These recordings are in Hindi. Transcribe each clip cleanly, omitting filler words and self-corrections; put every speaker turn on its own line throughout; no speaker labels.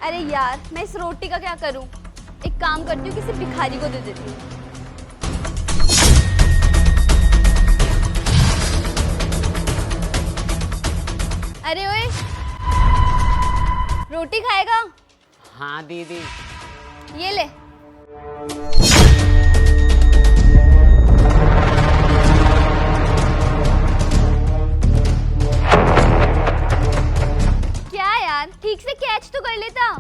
अरे यार, मैं इस रोटी का क्या करूं? एक काम करती हूँ, किसी भिखारी को दे देती हूँ। अरे ओए, रोटी खाएगा?
हाँ दीदी।
ये ले। क्या यार, ठीक से कैच तो कर लेता।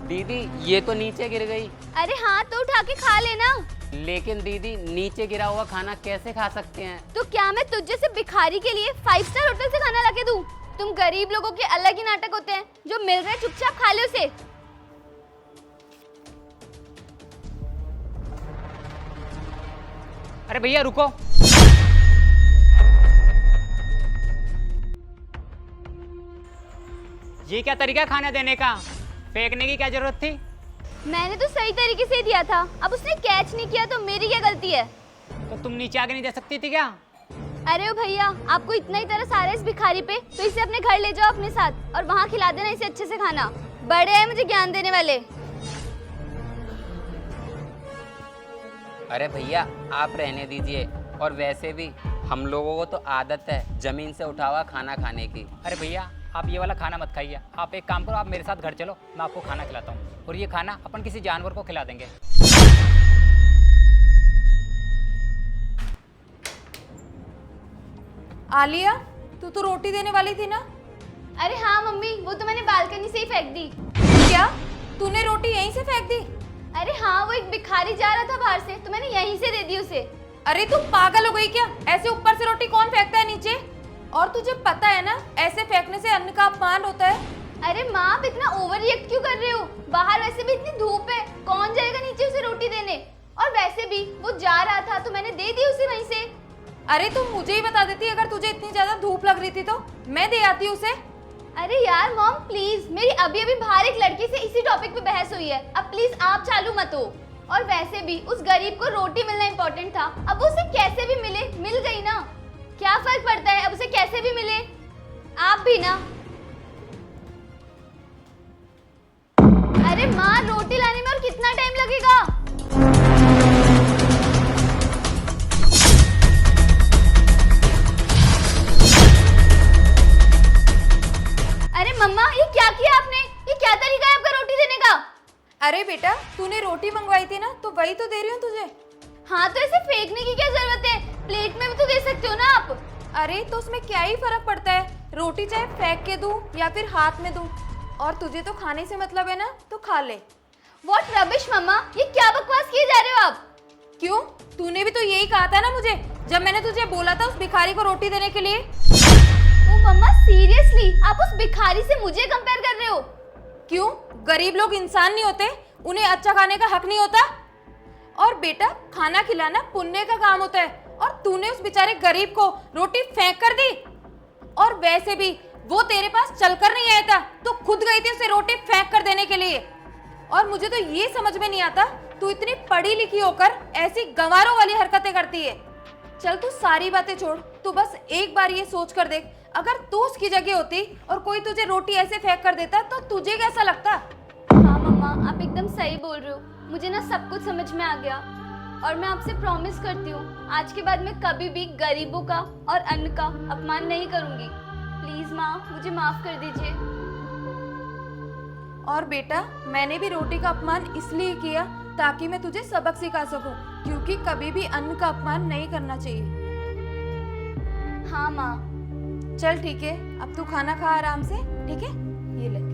दीदी ये तो नीचे गिर गई।
अरे हाँ, तो उठा के खा लेना।
लेकिन दीदी नीचे गिरा हुआ खाना कैसे खा सकते हैं?
तो क्या मैं तुझ जैसे भिखारी के लिए 5 स्टार होटल से खाना लाके दूं? तुम गरीब लोगों के अलग ही नाटक होते हैं। जो मिल रहा है चुपचाप खा ले उसे।
अरे भैया रुको। ये क्या तरीका है खाना देने का? फेंकने की क्या जरूरत थी?
मैंने तो सही तरीके से दिया था, अब उसने कैच नहीं किया तो मेरी क्या गलती है?
तो तुम नीचे आके नहीं दे सकती थी क्या?
अरे ओ भैया, आपको इतना ही तरस आ रहा है इस भिखारी पे, तो इसे अपने घर ले जाओ अपने साथ और वहाँ खिला देना इसे अच्छे से खाना। बड़े हैं मुझे ज्ञान देने वाले।
अरे भैया आप रहने दीजिए, और वैसे भी हम लोगों को तो आदत है जमीन से उठा हुआ खाना खाने की।
अरे भैया आप ये वाला खाना मत खाइए, आप एक काम करो, आप मेरे साथ घर चलो, मैं आपको खाना खिलाता हूँ और ये खाना अपन किसी जानवर को खिला देंगे।
आलिया, तू तो रोटी देने वाली थी ना?
अरे हाँ मम्मी, वो तो मैंने बालकनी से ही फेंक दी।
क्या तूने रोटी यहीं से फेंक दी?
अरे हाँ, वो एक भिखारी जा रहा था बाहर से, तो मैंने यहीं से दे दी उसे।
अरे तू पागल हो गई क्या? ऐसे ऊपर से रोटी कौन फेंकता है नीचे? और तुझे पता है ना, ऐसे फेंकने से अन्न का अपमान होता है।
अरे माँ, आप इतना ओवर रिएक्ट क्यों कर रहे हो? बाहर वैसे भी इतनी धूप है, कौन जाएगा नीचे उसे रोटी देने? और वैसे भी वो जा रहा था तो मैंने दे दी उसे वहीं से।
अरे तुम मुझे ही बता देती, अगर तुझे इतनी ज्यादा धूप लग रही थी तो मैं दे आती उसे।
अरे यार मॉम प्लीज, मेरी अभी अभी बाहर एक लड़की से इसी टॉपिक पे बहस हुई है, अब प्लीज आप चालू मत हो। और वैसे भी उस गरीब को रोटी मिलना इम्पोर्टेंट था, अब वो उसे कैसे भी मिले, मिल गई ना, क्या फर्क पड़ता है, अब उसे कैसे भी मिले। आप भी ना। अरे माँ, रोटी लाने में और कितना टाइम लगेगा? अरे मम्मा, ये क्या किया आपने? ये क्या तरीका है आपका रोटी देने का?
अरे बेटा, तूने रोटी मंगवाई थी ना, तो वही तो दे रही हूँ तुझे।
हाँ तो इसे फेंकने की क्या जरूरत है? प्लेट में भी तो दे सकते हो ना आप।
अरे तो उसमें क्या ही फर्क पड़ता है? रोटी चाहे फेंक के दूं या फिर हाथ में दूं, और तुझे तो खाने से मतलब है ना, तो खा ले।
What rubbish मम्मा, ये क्या बकवास किए जा रहे हो आप?
क्यों? तूने भी तो यही कहा था ना मुझे, जब मैंने तुझे बोला था उस भिखारी को रोटी देने के लिए।
ओ मम्मा सीरियसली, आप उस भिखारी से मुझे कंपेयर कर रहे हो?
क्यों? गरीब लोग इंसान नहीं होते? उन्हें अच्छा खाने का हक नहीं होता? और बेटा, खाना खिलाना पुण्य का काम होता है, और तूने उस बेचारे गरीब को रोटी फेंक कर दी। और वैसे भी वो तेरे पास चलकर नहीं आया था, तो खुद गई थी उसे रोटी फेंक कर देने के लिए। और मुझे तो ये समझ में नहीं आता, तू इतनी पढ़ी लिखी होकर ऐसी गंवारों वाली हरकतें करती है। चल तू सारी बातें छोड़, तू बस एक बार ये सोच कर देख, अगर तू उसकी जगह होती और कोई तुझे रोटी ऐसे फेंक कर देता तो तुझे कैसा लगता?
हाँ मम्मा, आप एकदम सही बोल रहे हो, मुझे ना सब कुछ समझ में आ गया। और मैं आपसे प्रॉमिस करती हूँ, आज के बाद मैं कभी भी गरीबों का और अन्न का अपमान नहीं करूँगी। प्लीज माँ, मुझे माफ कर दीजिए।
और बेटा, मैंने भी रोटी का अपमान इसलिए किया ताकि मैं तुझे सबक सिखा सकूं, क्योंकि कभी भी अन्न का अपमान नहीं करना चाहिए।
हाँ माँ।
चल ठीक है, अब तू खाना खा आराम से, ठीक है? ये ले।